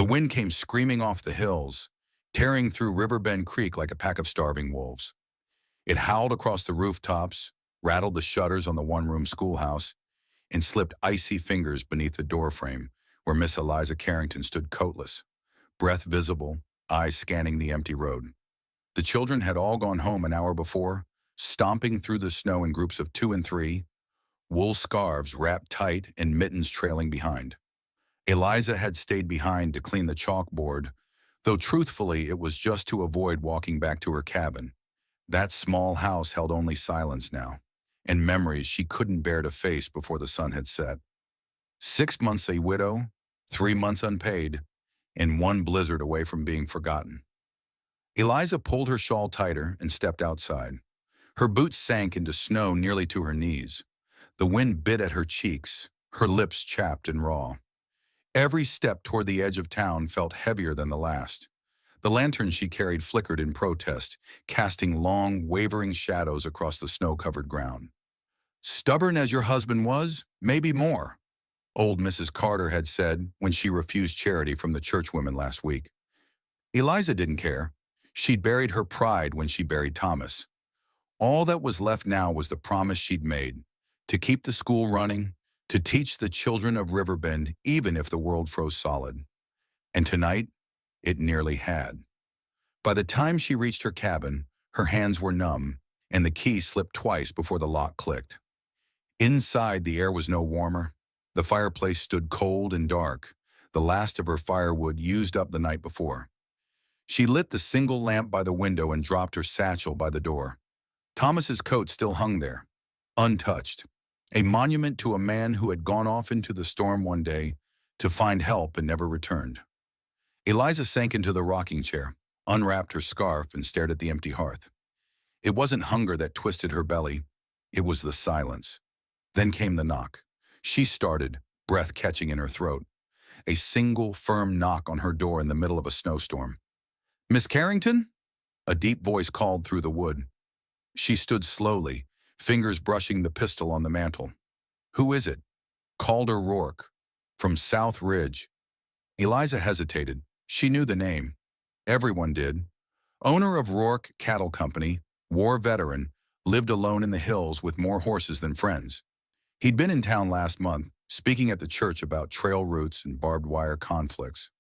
The wind came screaming off the hills, tearing through Riverbend Creek like a pack of starving wolves. It howled across the rooftops, rattled the shutters on the one-room schoolhouse, and slipped icy fingers beneath the doorframe where Miss Eliza Carrington stood coatless, breath visible, eyes scanning the empty road. The children had all gone home an hour before, stomping through the snow in groups of 2 and 3, wool scarves wrapped tight and mittens trailing behind. Eliza had stayed behind to clean the chalkboard, though truthfully it was just to avoid walking back to her cabin. That small house held only silence now, and memories she couldn't bear to face before the sun had set. 6 months a widow, 3 months unpaid, and one blizzard away from being forgotten. Eliza pulled her shawl tighter and stepped outside. Her boots sank into snow nearly to her knees. The wind bit at her cheeks, her lips chapped and raw. Every step toward the edge of town felt heavier than the last. The lantern she carried flickered in protest, casting long, wavering shadows across the snow-covered ground. "Stubborn as your husband was, maybe more," old Mrs. Carter had said when she refused charity from the churchwomen last week. Eliza didn't care. She'd buried her pride when she buried Thomas. All that was left now was the promise she'd made, to keep the school running, to teach the children of Riverbend even if the world froze solid. And tonight, it nearly had. By the time she reached her cabin, her hands were numb, and the key slipped twice before the lock clicked. Inside, the air was no warmer. The fireplace stood cold and dark, the last of her firewood used up the night before. She lit the single lamp by the window and dropped her satchel by the door. Thomas's coat still hung there, untouched, a monument to a man who had gone off into the storm one day to find help and never returned. Eliza sank into the rocking chair, unwrapped her scarf, and stared at the empty hearth. It wasn't hunger that twisted her belly. It was the silence. Then came the knock. She started, breath catching in her throat. A single, firm knock on her door in the middle of a snowstorm. "Miss Carrington?" A deep voice called through the wood. She stood slowly, fingers brushing the pistol on the mantel. "Who is it?" Calder Rourke, from South Ridge. Eliza hesitated. She knew the name. Everyone did. Owner of Rourke Cattle Company, war veteran, lived alone in the hills with more horses than friends. He'd been in town last month, speaking at the church about trail routes and barbed wire conflicts.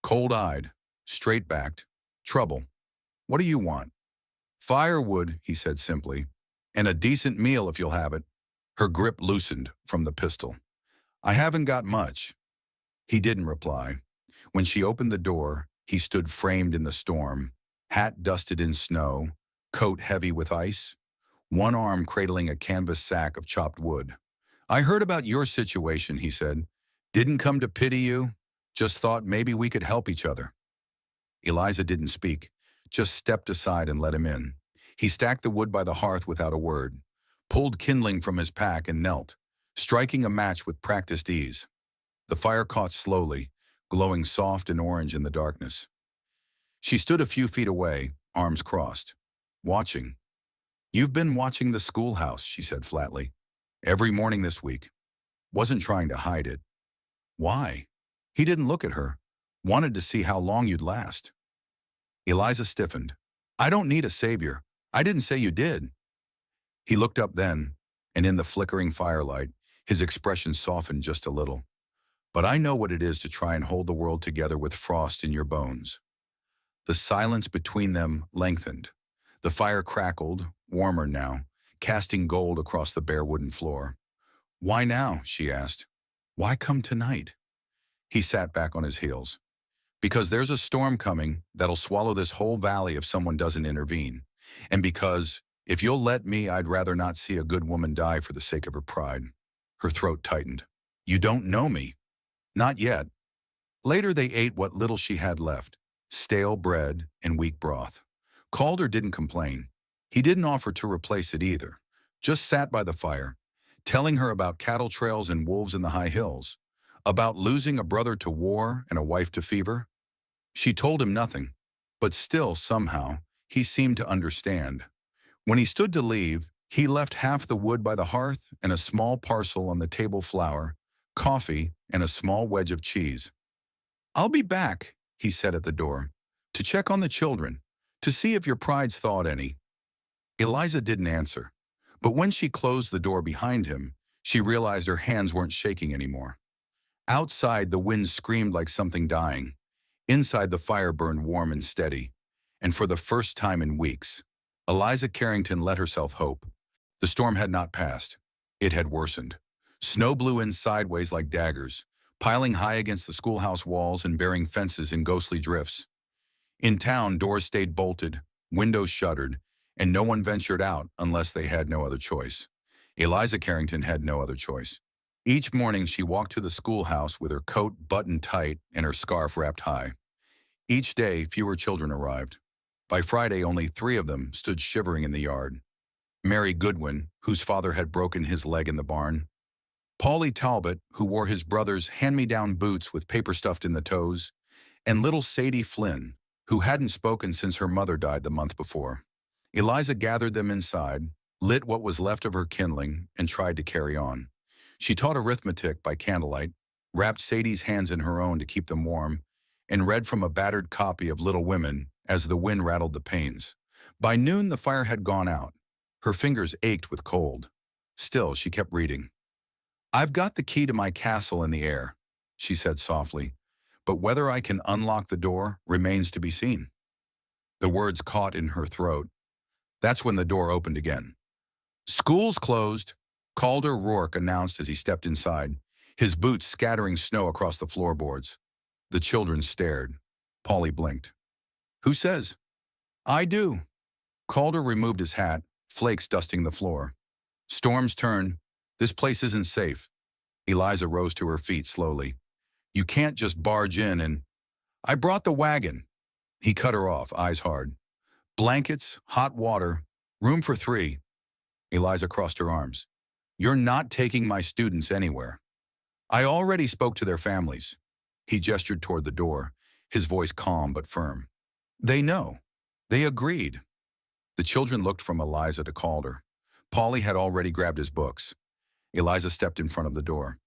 Cold-eyed, straight-backed, trouble. "What do you want?" "Firewood," he said simply, "and a decent meal if you'll have it." Her grip loosened from the pistol. "I haven't got much." He didn't reply. When she opened the door, he stood framed in the storm, hat dusted in snow, coat heavy with ice, one arm cradling a canvas sack of chopped wood. "I heard about your situation," he said. "Didn't come to pity you, just thought maybe we could help each other." Eliza didn't speak, just stepped aside and let him in. He stacked the wood by the hearth without a word, pulled kindling from his pack and knelt, striking a match with practiced ease. The fire caught slowly, glowing soft and orange in the darkness. She stood a few feet away, arms crossed, watching. "You've been watching the schoolhouse," she said flatly. "Every morning this week." Wasn't trying to hide it. "Why?" He didn't look at her. "Wanted to see how long you'd last." Eliza stiffened. "I don't need a savior. I didn't say you did." He looked up then, and in the flickering firelight, his expression softened just a little. "But I know what it is to try and hold the world together with frost in your bones." The silence between them lengthened. The fire crackled, warmer now, casting gold across the bare wooden floor. "Why now?" she asked. "Why come tonight?" He sat back on his heels. "Because there's a storm coming that'll swallow this whole valley if someone doesn't intervene. And because, if you'll let me, I'd rather not see a good woman die for the sake of her pride." Her throat tightened. "You don't know me." "Not yet." Later they ate what little she had left, stale bread and weak broth. Calder didn't complain. He didn't offer to replace it either, just sat by the fire, telling her about cattle trails and wolves in the high hills, about losing a brother to war and a wife to fever. She told him nothing, but still, somehow, he seemed to understand. When he stood to leave, he left half the wood by the hearth and a small parcel on the table flour, coffee, and a small wedge of cheese. "I'll be back," he said at the door, "to check on the children, to see if your pride's thawed any." Eliza didn't answer, but when she closed the door behind him, she realized her hands weren't shaking anymore. Outside, the wind screamed like something dying. Inside, the fire burned warm and steady. And for the first time in weeks, Eliza Carrington let herself hope. The storm had not passed. It had worsened. Snow blew in sideways like daggers, piling high against the schoolhouse walls and burying fences in ghostly drifts. In town, doors stayed bolted, windows shuttered, and no one ventured out unless they had no other choice. Eliza Carrington had no other choice. Each morning, she walked to the schoolhouse with her coat buttoned tight and her scarf wrapped high. Each day, fewer children arrived. By Friday, only 3 of them stood shivering in the yard. Mary Goodwin, whose father had broken his leg in the barn. Paulie Talbot, who wore his brother's hand-me-down boots with paper stuffed in the toes. And little Sadie Flynn, who hadn't spoken since her mother died the month before. Eliza gathered them inside, lit what was left of her kindling, and tried to carry on. She taught arithmetic by candlelight, wrapped Sadie's hands in her own to keep them warm, and read from a battered copy of Little Women as the wind rattled the panes. By noon, the fire had gone out. Her fingers ached with cold. Still, she kept reading. "I've got the key to my castle in the air," she said softly, "but whether I can unlock the door remains to be seen." The words caught in her throat. That's when the door opened again. "School's closed," Calder Rourke announced as he stepped inside, his boots scattering snow across the floorboards. The children stared. Paulie blinked. "Who says?" "I do." Calder removed his hat, flakes dusting the floor. "Storm's turn. This place isn't safe." Eliza rose to her feet slowly. "You can't just barge in and—" "I brought the wagon." He cut her off, eyes hard. "Blankets, hot water, room for 3. Eliza crossed her arms. "You're not taking my students anywhere. I already spoke to their families." He gestured toward the door, his voice calm but firm. "They know. They agreed." The children looked from Eliza to Calder. Paulie had already grabbed his books. Eliza stepped in front of the door.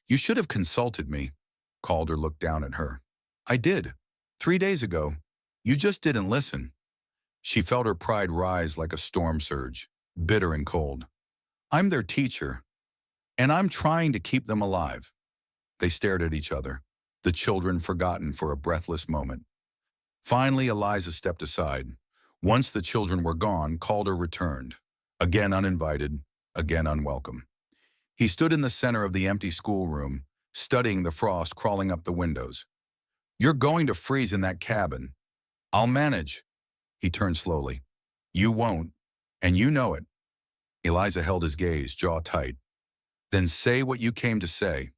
"You should have consulted me." Calder looked down at her. "I did. 3 days ago. You just didn't listen." She felt her pride rise like a storm surge, bitter and cold. "I'm their teacher, and I'm trying to keep them alive." They stared at each other, the children forgotten for a breathless moment. Finally, Eliza stepped aside. Once the children were gone, Calder returned, again uninvited, again unwelcome. He stood in the center of the empty schoolroom, studying the frost crawling up the windows. "You're going to freeze in that cabin." "I'll manage." He turned slowly. "You won't, and you know it." Eliza held his gaze, jaw tight. "Then say what you came to say."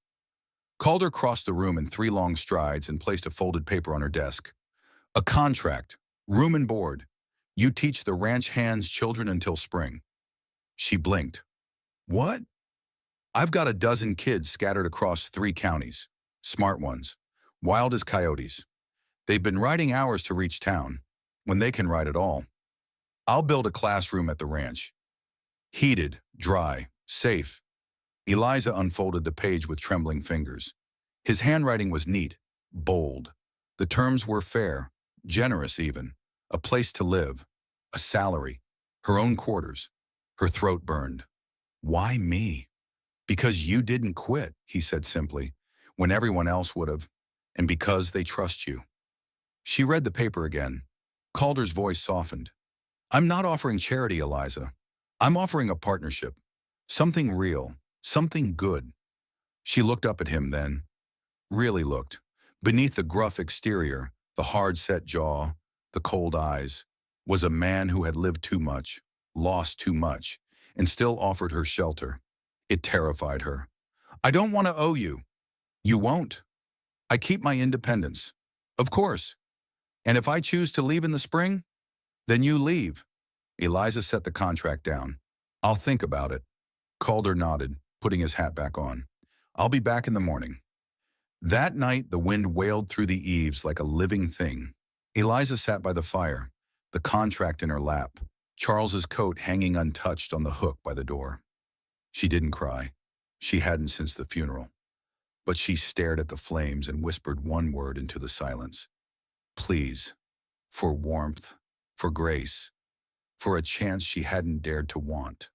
Calder crossed the room in 3 long strides and placed a folded paper on her desk. "A contract, room and board. You teach the ranch hands children until spring." She blinked. "What?" "I've got a dozen kids scattered across 3 counties. Smart ones. Wild as coyotes. They've been riding hours to reach town, when they can ride at all. I'll build a classroom at the ranch. Heated, dry, safe." Eliza unfolded the page with trembling fingers. His handwriting was neat, bold. The terms were fair, generous even. A place to live, a salary, her own quarters. Her throat burned. "Why me?" "Because you didn't quit," he said simply, "when everyone else would have, and because they trust you." She read the paper again. Calder's voice softened. "I'm not offering charity, Eliza. I'm offering a partnership. Something real, something good." She looked up at him then. Really looked. Beneath the gruff exterior, the hard-set jaw, the cold eyes, was a man who had lived too much, lost too much, and still offered her shelter. It terrified her. "I don't want to owe you." "You won't. I keep my independence." "Of course. And if I choose to leave in the spring, then you leave." Eliza set the contract down. "I'll think about it." Calder nodded, putting his hat back on. "I'll be back in the morning." That night, the wind wailed through the eaves like a living thing. Eliza sat by the fire, the contract in her lap, Charles's coat hanging untouched on the hook by the door. She didn't cry. She hadn't since the funeral. But she stared at the flames and whispered one word into the silence. Please, for warmth, for grace, for a chance she hadn't dared to want.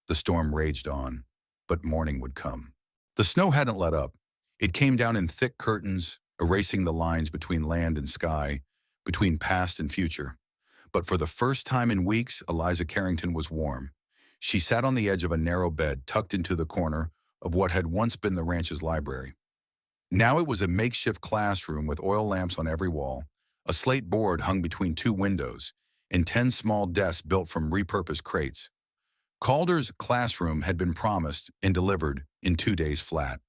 The storm raged on, but morning would come. The snow hadn't let up. It came down in thick curtains, erasing the lines between land and sky, between past and future. But for the first time in weeks, Eliza Carrington was warm. She sat on the edge of a narrow bed tucked into the corner of what had once been the ranch's library. Now it was a makeshift classroom with oil lamps on every wall, a slate board hung between two windows, and 10 small desks built from repurposed crates. Calder's classroom had been promised and delivered in 2 days flat.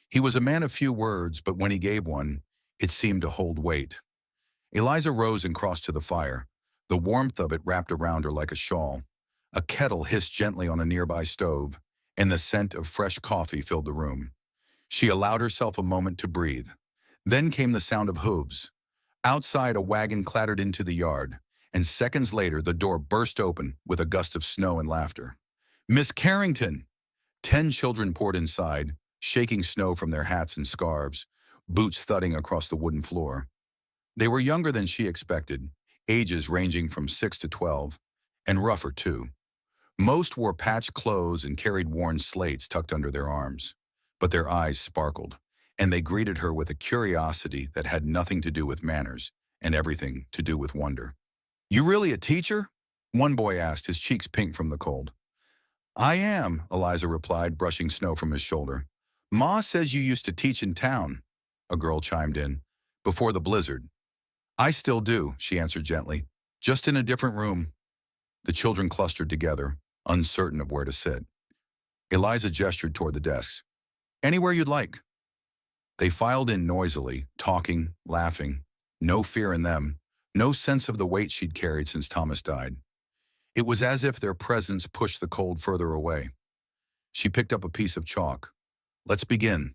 He was a man of few words, but when he gave one, it seemed to hold weight. Eliza rose and crossed to the fire. The warmth of it wrapped around her like a shawl. A kettle hissed gently on a nearby stove, and the scent of fresh coffee filled the room. She allowed herself a moment to breathe. Then came the sound of hooves. Outside, a wagon clattered into the yard, and seconds later, the door burst open with a gust of snow and laughter. Miss Carrington! 10 children poured inside, shaking snow from their hats and scarves, boots thudding across the wooden floor. They were younger than she expected, ages ranging from 6 to 12, and rougher too. Most wore patched clothes and carried worn slates tucked under their arms, but their eyes sparkled, and they greeted her with a curiosity that had nothing to do with manners and everything to do with wonder. You really a teacher? One boy asked, his cheeks pink from the cold. I am, Eliza replied, brushing snow from his shoulder. Ma says you used to teach in town, a girl chimed in, before the blizzard. I still do, she answered gently, just in a different room. The children clustered together, uncertain of where to sit. Eliza gestured toward the desks. Anywhere you'd like. They filed in noisily, talking, laughing. No fear in them, no sense of the weight she'd carried since Thomas died. It was as if their presence pushed the cold further away. She picked up a piece of chalk. Let's begin.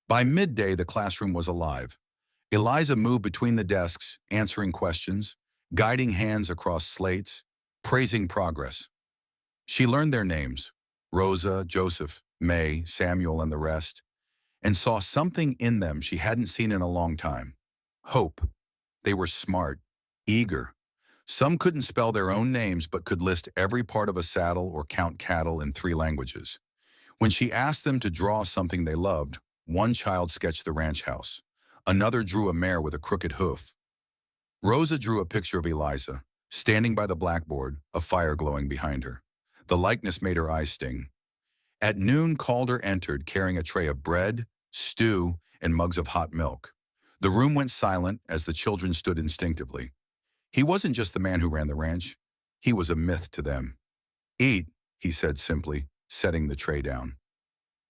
By midday, the classroom was alive. Eliza moved between the desks, answering questions, guiding hands across slates, praising progress. She learned their names, Rosa, Joseph, May, Samuel, and the rest, and saw something in them she hadn't seen in a long time. Hope. They were smart, eager. Some couldn't spell their own names but could list every part of a saddle or count cattle in 3 languages. When she asked them to draw something they loved, one child sketched the ranch house. Another drew a mare with a crooked hoof. Rosa drew a picture of Eliza, standing by the blackboard, a fire glowing behind her. The likeness made her eyes sting. At noon, Calder entered carrying a tray of bread, stew, and mugs of hot milk. The room went silent as the children stood instinctively. He wasn't just the man who ran the ranch. He was a myth to them. Eat, he said simply, setting the tray down.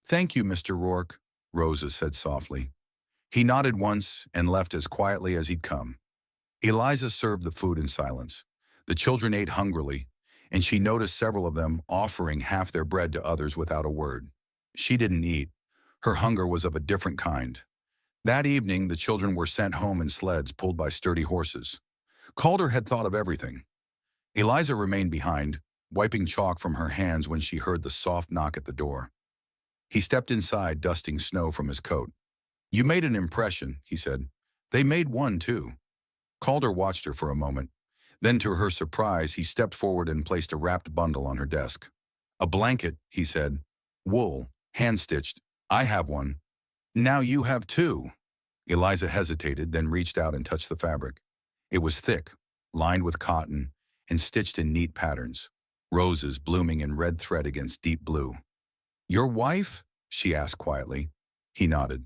Thank you, Mr. Rourke, Rosa said softly. He nodded once and left as quietly as he'd come. Eliza served the food in silence. The children ate hungrily, and she noticed several of them offering half their bread to others without a word. She didn't eat. Her hunger was of a different kind. That evening, the children were sent home in sleds pulled by sturdy horses. Calder had thought of everything. Eliza remained behind, wiping chalk from her hands when she heard the soft knock at the door. He stepped inside, dusting snow from his coat. You made an impression, he said. They made one, too. Calder watched her for a moment. Then, to her surprise, he stepped forward and placed a wrapped bundle on her desk. A blanket, he said. Wool, hand-stitched. I have one. Now you have 2. Eliza hesitated, then reached out and touched the fabric. It was thick, lined with cotton, and stitched in neat patterns, roses blooming in red thread against deep blue. Your wife? She asked quietly. He nodded.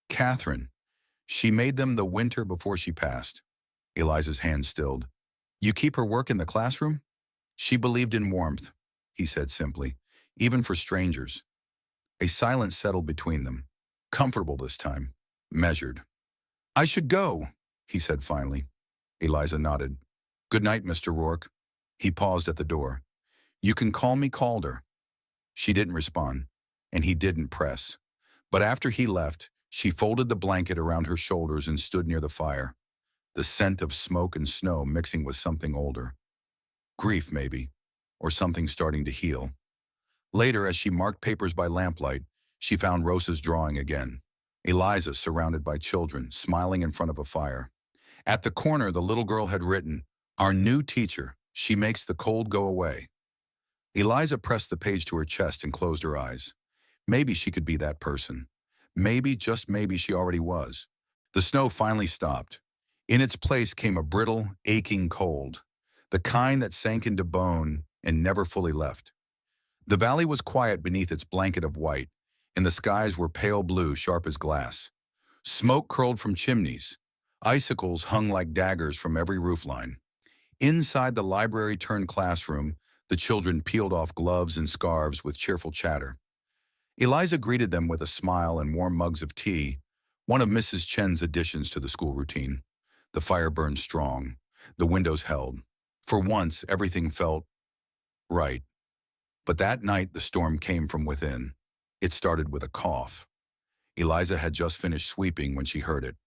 Catherine. She made them the winter before she passed. Eliza's hand stilled. You keep her work in the classroom? She believed in warmth, he said simply, even for strangers. A silence settled between them, comfortable this time, measured. I should go, he said finally. Eliza nodded. Good night, Mr. Rourke. He paused at the door. You can call me Calder. She didn't respond, and he didn't press. But after he left, she folded the blanket around her shoulders and stood near the fire, the scent of smoke and snow mixing with something older. Grief, maybe, or something starting to heal. Later, as she marked papers by lamplight, she found Rosa's drawing again. Eliza surrounded by children, smiling in front of a fire. At the corner, the little girl had written, "Our new teacher. She makes the cold go away." Eliza pressed the page to her chest and closed her eyes. Maybe she could be that person. Maybe, just maybe, she already was. The snow finally stopped. In its place came a brittle, aching cold, the kind that sank into bone and never fully left. The valley was quiet beneath its blanket of white, and the skies were pale blue, sharp as glass. Smoke curled from chimneys. Icicles hung like daggers from every roofline. Inside the library-turned classroom, the children peeled off gloves and scarves with cheerful chatter. Eliza greeted them with a smile and warm mugs of tea, one of Mrs. Chen's additions to the school routine. The fire burned strong. The windows held. For once, everything felt right. But that night, the storm came from within. It started with a cough. Eliza had just finished sweeping when she heard it,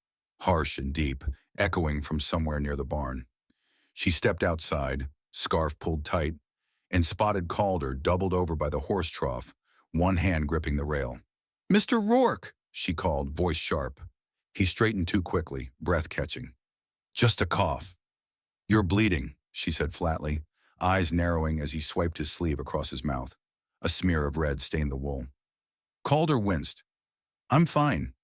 harsh and deep, echoing from somewhere near the barn. She stepped outside, scarf pulled tight, and spotted Calder doubled over by the horse trough, one hand gripping the rail. "Mr. Rourke!" she called, voice sharp. He straightened too quickly, breath catching. "Just a cough." "You're bleeding," she said flatly, eyes narrowing as he swiped his sleeve across his mouth. A smear of red stained the wool. Calder winced. "I'm fine."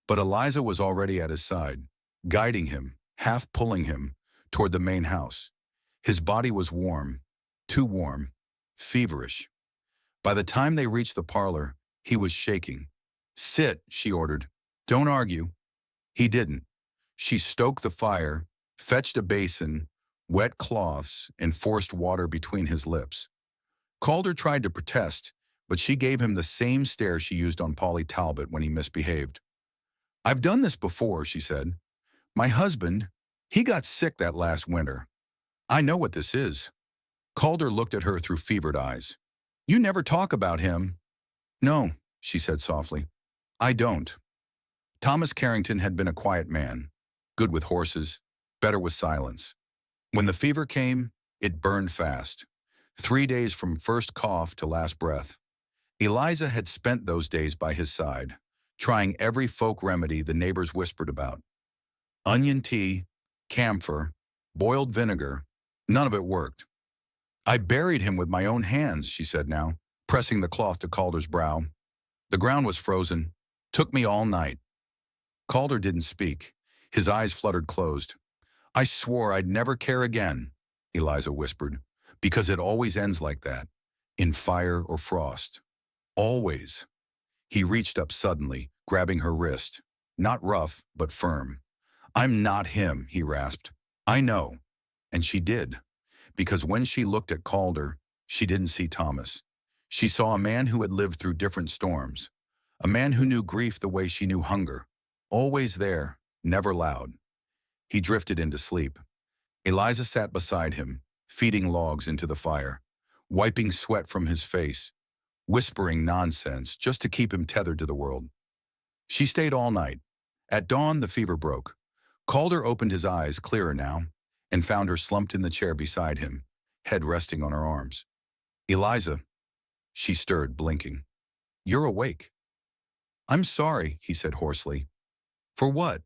But Eliza was already at his side, guiding him, half pulling him, toward the main house. His body was warm, too warm, feverish. By the time they reached the parlor, he was shaking. "Sit," she ordered. "Don't argue." He didn't. She stoked the fire, fetched a basin, wet cloths, and forced water between his lips. Calder tried to protest, but she gave him the same stare she used on Polly Talbot when he misbehaved. "I've done this before," she said. "My husband, he got sick that last winter. I know what this is." Calder looked at her through fevered eyes. "You never talk about him." "No," she said softly. "I don't." Thomas Carrington had been a quiet man, good with horses, better with silence. When the fever came, it burned fast. 3 days from first cough to last breath. Eliza had spent those days by his side, trying every folk remedy the neighbors whispered about. Onion tea, camphor, boiled vinegar, none of it worked. "I buried him with my own hands," she said now, pressing the cloth to Calder's brow. "The ground was frozen. Took me all night." Calder didn't speak. His eyes fluttered closed. "I swore I'd never care again," Eliza whispered, "because it always ends like that, in fire or frost. Always." He reached up suddenly, grabbing her wrist, not rough, but firm. "I'm not him," he rasped. "I know." And she did, because when she looked at Calder, she didn't see Thomas. She saw a man who had lived through different storms, a man who knew grief the way she knew hunger, always there, never loud. He drifted into sleep. Eliza sat beside him, feeding logs into the fire, wiping sweat from his face, whispering nonsense just to keep him tethered to the world. She stayed all night. At dawn, the fever broke. Calder opened his eyes, clearer now, and found her slumped in the chair beside him, head resting on her arms. "Eliza." She stirred, blinking. "You're awake." "I'm sorry," he said hoarsely. "For what?"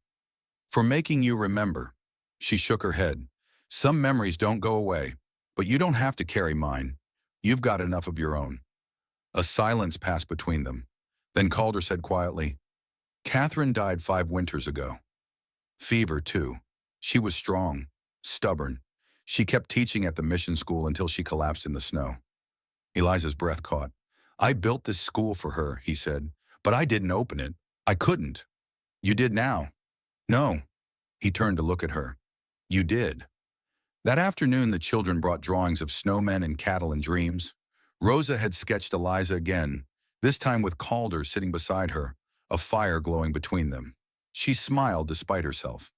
"For making you remember." She shook her head. "Some memories don't go away, but you don't have to carry mine. You've got enough of your own." A silence passed between them. Then Calder said quietly, "Catherine died 5 winters ago. Fever, too. She was strong, stubborn. She kept teaching at the mission school until she collapsed in the snow." Eliza's breath caught. "I built this school for her," he said, "but I didn't open it. I couldn't." "You did now." "No." He turned to look at her. "You did." That afternoon, the children brought drawings of snowmen and cattle and dreams. Rosa had sketched Eliza again, this time with Calder sitting beside her, a fire glowing between them. She smiled despite herself.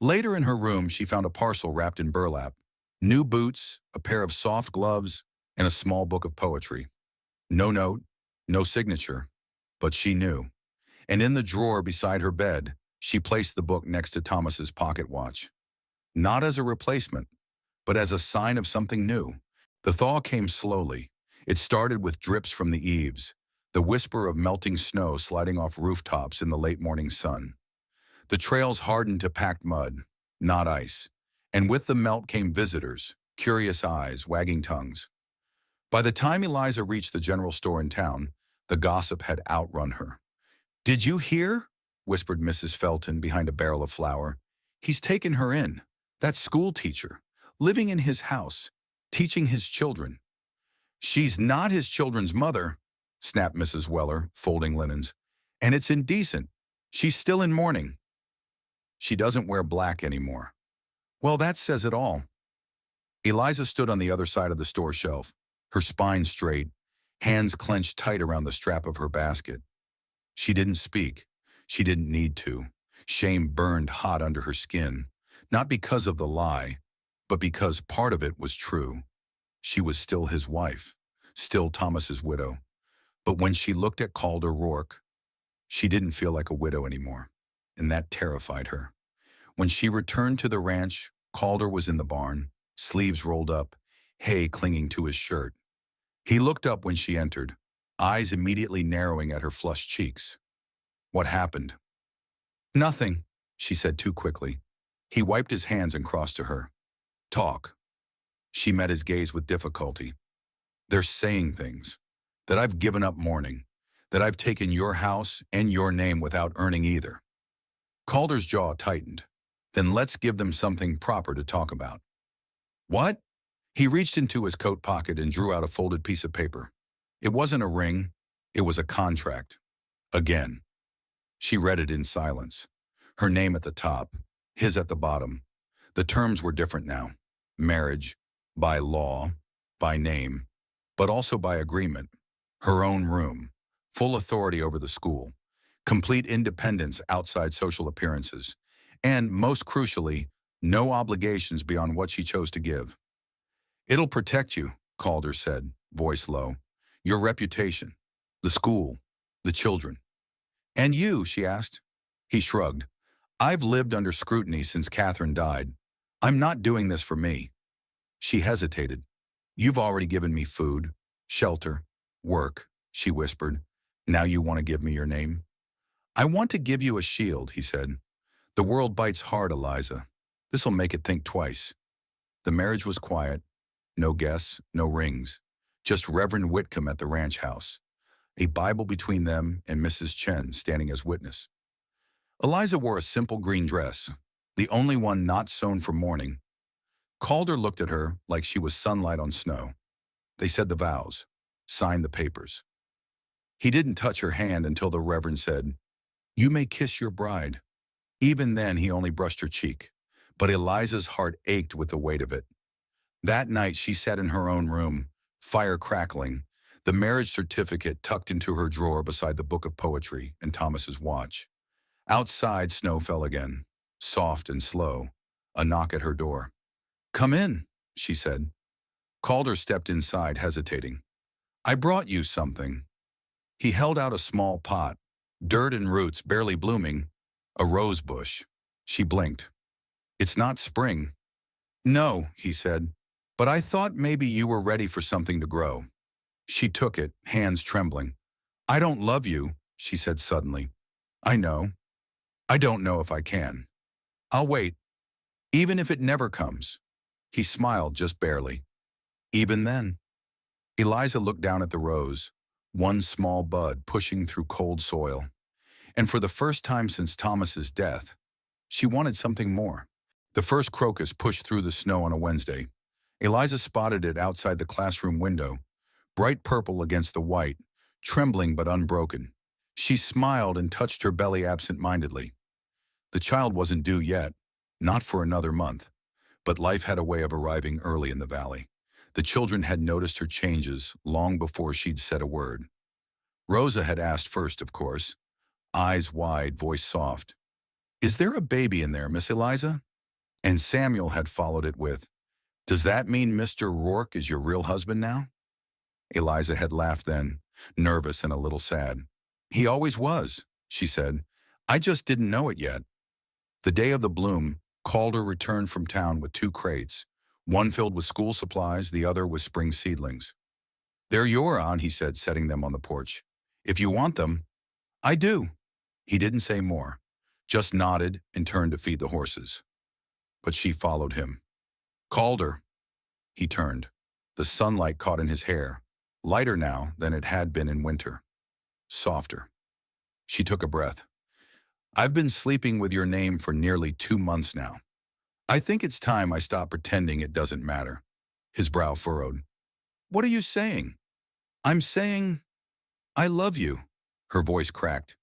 Later in her room, she found a parcel wrapped in burlap. New boots, a pair of soft gloves, and a small book of poetry. No note, no signature, but she knew. And in the drawer beside her bed, she placed the book next to Thomas's pocket watch. Not as a replacement, but as a sign of something new. The thaw came slowly. It started with drips from the eaves, the whisper of melting snow sliding off rooftops in the late morning sun. The trails hardened to packed mud, not ice, and with the melt came visitors, curious eyes, wagging tongues. By the time Eliza reached the general store in town, the gossip had outrun her. "Did you hear?" whispered Mrs. Felton behind a barrel of flour. "He's taken her in. That school teacher, living in his house, teaching his children." "She's not his children's mother," snapped Mrs. Weller, folding linens. "And it's indecent. She's still in mourning." "She doesn't wear black anymore." "Well, that says it all." Eliza stood on the other side of the store shelf, her spine straight, hands clenched tight around the strap of her basket. She didn't speak. She didn't need to. Shame burned hot under her skin, not because of the lie, but because part of it was true. She was still his wife, still Thomas's widow. But when she looked at Calder Rourke, she didn't feel like a widow anymore, and that terrified her. When she returned to the ranch, Calder was in the barn, sleeves rolled up, hay clinging to his shirt. He looked up when she entered, eyes immediately narrowing at her flushed cheeks. "What happened?" "Nothing," she said too quickly. He wiped his hands and crossed to her. "Talk." She met his gaze with difficulty. "They're saying things. That I've given up mourning. That I've taken your house and your name without earning either." Calder's jaw tightened. "Then let's give them something proper to talk about." "What?" He reached into his coat pocket and drew out a folded piece of paper. It wasn't a ring. It was a contract. Again. She read it in silence. Her name at the top, his at the bottom. The terms were different now. Marriage, by law, by name, but also by agreement. Her own room, full authority over the school, complete independence outside social appearances, and, most crucially, no obligations beyond what she chose to give. "It'll protect you," Calder said, voice low. "Your reputation, the school, the children." "And you?" she asked. He shrugged. "I've lived under scrutiny since Catherine died. I'm not doing this for me." She hesitated. "You've already given me food, shelter, work," she whispered. "Now you want to give me your name?" "I want to give you a shield," he said. "The world bites hard, Eliza. This'll make it think twice." The marriage was quiet. No guests, no rings. Just Reverend Whitcomb at the ranch house. A Bible between them and Mrs. Chen standing as witness. Eliza wore a simple green dress, the only one not sewn for mourning. Calder looked at her like she was sunlight on snow. They said the vows, signed the papers. He didn't touch her hand until the Reverend said, "You may kiss your bride." Even then, he only brushed her cheek, but Eliza's heart ached with the weight of it. That night, she sat in her own room, fire crackling, the marriage certificate tucked into her drawer beside the book of poetry and Thomas's watch. Outside, snow fell again, soft and slow, a knock at her door. "Come in," she said. Calder stepped inside, hesitating. "I brought you something." He held out a small pot, dirt and roots barely blooming, a rose bush. She blinked. "It's not spring." "No," he said, "but I thought maybe you were ready for something to grow." She took it, hands trembling. "I don't love you," she said suddenly. "I know. I don't know if I can. I'll wait, even if it never comes." He smiled just barely. "Even then." Eliza looked down at the rose, one small bud pushing through cold soil. And for the first time since Thomas's death, she wanted something more. The first crocus pushed through the snow on a Wednesday. Eliza spotted it outside the classroom window, bright purple against the white, trembling but unbroken. She smiled and touched her belly absent-mindedly. The child wasn't due yet, not for another month, but life had a way of arriving early in the valley. The children had noticed her changes long before she'd said a word. Rosa had asked first, of course, eyes wide, voice soft. "Is there a baby in there, Miss Eliza?" And Samuel had followed it with, "Does that mean Mr. Rourke is your real husband now?" Eliza had laughed then, nervous and a little sad. "He always was," she said. "I just didn't know it yet." The day of the bloom, Calder returned from town with 2 crates, one filled with school supplies, the other with spring seedlings. "They're your, Aunt," he said, setting them on the porch. If you want them, I do. He didn't say more, just nodded and turned to feed the horses. But she followed him. Calder. He turned. The sunlight caught in his hair, lighter now than it had been in winter. Softer. She took a breath. I've been sleeping with your name for nearly 2 months now. I think it's time I stop pretending it doesn't matter. His brow furrowed. What are you saying? I'm saying, I love you. Her voice cracked.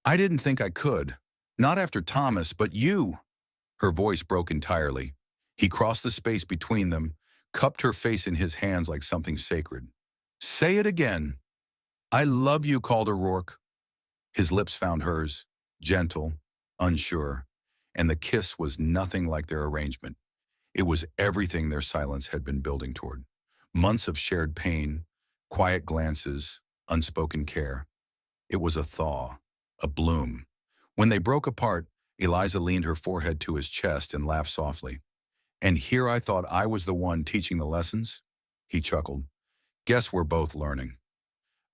I didn't think I could. Not after Thomas, but you. Her voice broke entirely. He crossed the space between them, cupped her face in his hands like something sacred. Say it again. I love you, Calder Rourke. His lips found hers, gentle, unsure, and the kiss was nothing like their arrangement. It was everything their silence had been building toward. Months of shared pain, quiet glances, unspoken care. It was a thaw, a bloom. When they broke apart, Eliza leaned her forehead to his chest and laughed softly. And here I thought I was the one teaching the lessons? He chuckled. Guess we're both learning.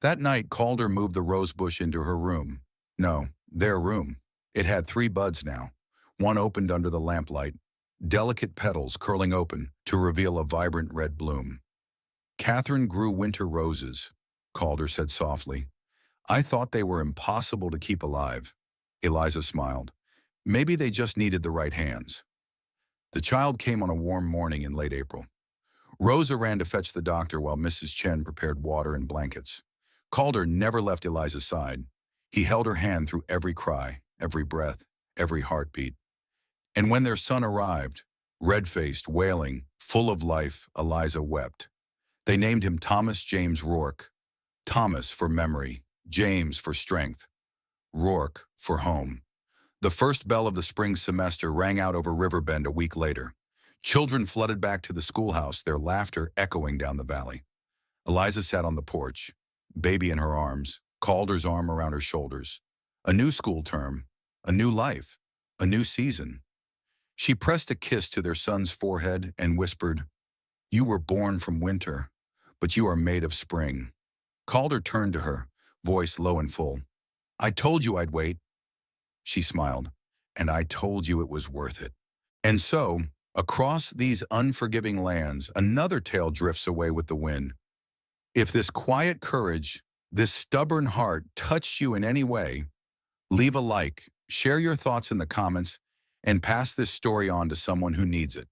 That night, Calder moved the rose bush into her room. No, their room. It had 3 buds now. One opened under the lamplight, delicate petals curling open to reveal a vibrant red bloom. Catherine grew winter roses, Calder said softly. I thought they were impossible to keep alive. Eliza smiled. Maybe they just needed the right hands. The child came on a warm morning in late April. Rosa ran to fetch the doctor while Mrs. Chen prepared water and blankets. Calder never left Eliza's side. He held her hand through every cry, every breath, every heartbeat. And when their son arrived, red-faced, wailing, full of life, Eliza wept. They named him Thomas James Rourke. Thomas for memory, James for strength, Rourke for home. The first bell of the spring semester rang out over Riverbend a week later. Children flooded back to the schoolhouse, their laughter echoing down the valley. Eliza sat on the porch, baby in her arms, Calder's arm around her shoulders. A new school term, a new life, a new season. She pressed a kiss to their son's forehead and whispered, You were born from winter, but you are made of spring. Calder turned to her, voice low and full. I told you I'd wait. She smiled, and I told you it was worth it. And so, across these unforgiving lands, another tale drifts away with the wind. If this quiet courage, this stubborn heart touched you in any way, leave a like, share your thoughts in the comments, and pass this story on to someone who needs it.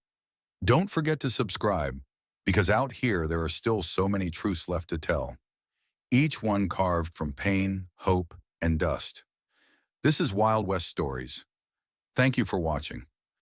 Don't forget to subscribe, because out here there are still so many truths left to tell, each one carved from pain, hope, and dust. This is Wild West Stories. Thank you for watching.